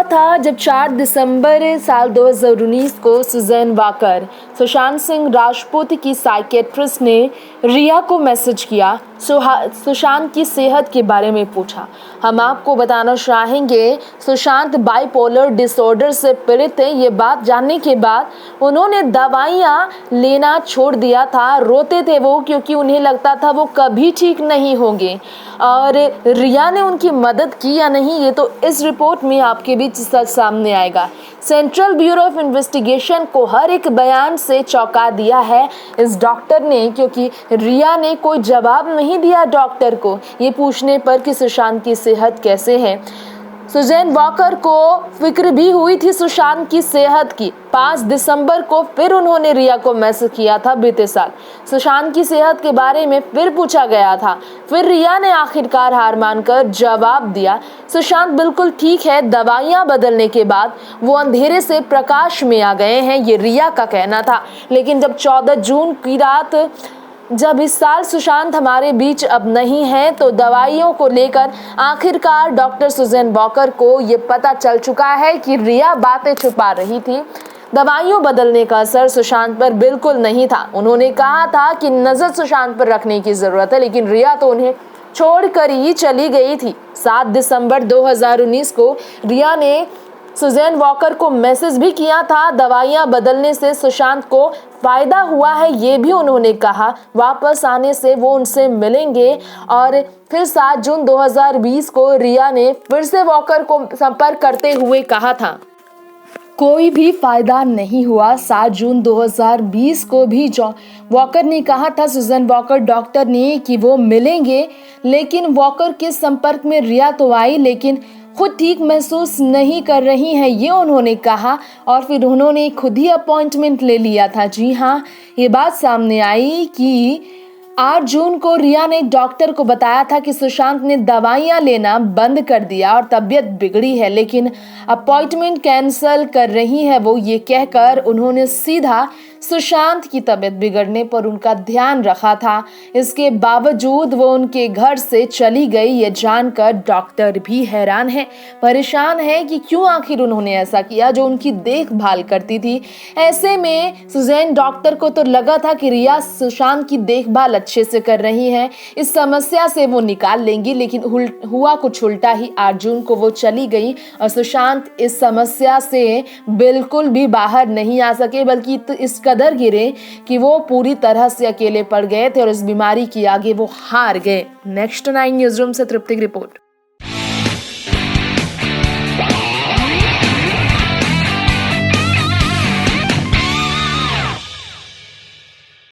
था जब 4 दिसंबर साल 2019 को सुजैन वाकर, सुशांत सिंह राजपूत की साइकेट्रिस्ट ने रिया को मैसेज किया, सुशांत की सेहत के बारे में पूछा। हम आपको बताना चाहेंगे सुशांत बाइपोलर डिसऑर्डर से पीड़ित थे। ये बात जानने के बाद उन्होंने दवाइयाँ लेना छोड़ दिया था। रोते थे वो, क्योंकि उन्हें लगता था वो कभी ठीक नहीं होंगे। और रिया ने उनकी मदद की या नहीं, ये तो इस रिपोर्ट में आपके बीच सच सामने आएगा। सेंट्रल ब्यूरो ऑफ इन्वेस्टिगेशन को हर एक बयान से चौंका दिया है इस डॉक्टर ने, क्योंकि रिया ने कोई जवाब नहीं दिया डॉक्टर को ये पूछने पर कि सुशांत की सेहत कैसे है। सुजैन वाकर को फिक्र भी हुई थी सुशांत की सेहत की। 5 दिसंबर को फिर उन्होंने रिया को मैसेज किया था। बीते साल सुशांत की सेहत के बारे में फिर पूछा गया था। फिर रिया ने आखिरकार हार मानकर जवाब दिया, सुशांत बिल्कुल ठीक है। दवाइयां बदलने के बाद वो अंधेरे से प्रकाश में आ गए हैं, ये रिया का कहना था। लेकिन जब 14 जून की रात जब इस साल सुशांत हमारे बीच अब नहीं है, तो दवाइयों को लेकर आखिरकार डॉक्टर सुजैन वाकर को ये पता चल चुका है कि रिया बातें छुपा रही थी। दवाइयों बदलने का असर सुशांत पर बिल्कुल नहीं था। उन्होंने कहा था कि नजर सुशांत पर रखने की जरूरत है, लेकिन रिया तो उन्हें छोड़कर ही चली गई थी। 7 दिसंबर 2019 को रिया ने सुजैन वाकर को मैसेज भी किया था। दवाइयां बदलने से सुशांत को फायदा हुआ है, ये भी उन्होंने कहा। वापस आने से वो उनसे मिलेंगे। और फिर 7 जून 2020 को रिया ने फिर से वाकर को संपर्क करते हुए कहा था, कोई भी फायदा नहीं हुआ। 7 जून 2020 को भी वॉकर ने कहा था सुजैन वाकर डॉक्टर ने कि वो मिलेंगे, लेकिन वॉकर के संपर्क में रिया तो आई, लेकिन खुद ठीक महसूस नहीं कर रही हैं, ये उन्होंने कहा। और फिर उन्होंने खुद ही अपॉइंटमेंट ले लिया था। जी हाँ, ये बात सामने आई कि 8 जून को रिया ने डॉक्टर को बताया था कि सुशांत ने दवाइयां लेना बंद कर दिया और तबीयत बिगड़ी है, लेकिन अपॉइंटमेंट कैंसिल कर रही है वो, ये कहकर उन्होंने सीधा सुशांत की तबीयत बिगड़ने पर उनका ध्यान रखा था। इसके बावजूद वो उनके घर से चली गई। ये जानकर डॉक्टर भी हैरान है, परेशान है कि क्यों आखिर उन्होंने ऐसा किया जो उनकी देखभाल करती थी। ऐसे में सुजैन डॉक्टर को तो लगा था कि रिया सुशांत की देखभाल अच्छे से कर रही हैं, इस समस्या से वो निकाल लेंगी, लेकिन हुआ कुछ उल्टा ही। 8 जून को वो चली गई और सुशांत इस समस्या से बिल्कुल भी बाहर नहीं आ सके, बल्कि इस कदर गिरे कि वो पूरी तरह से अकेले पड़ गए थे और इस बीमारी की आगे वो हार गए। नेक्स्ट 9 न्यूज़ रूम से तृप्ति की रिपोर्ट।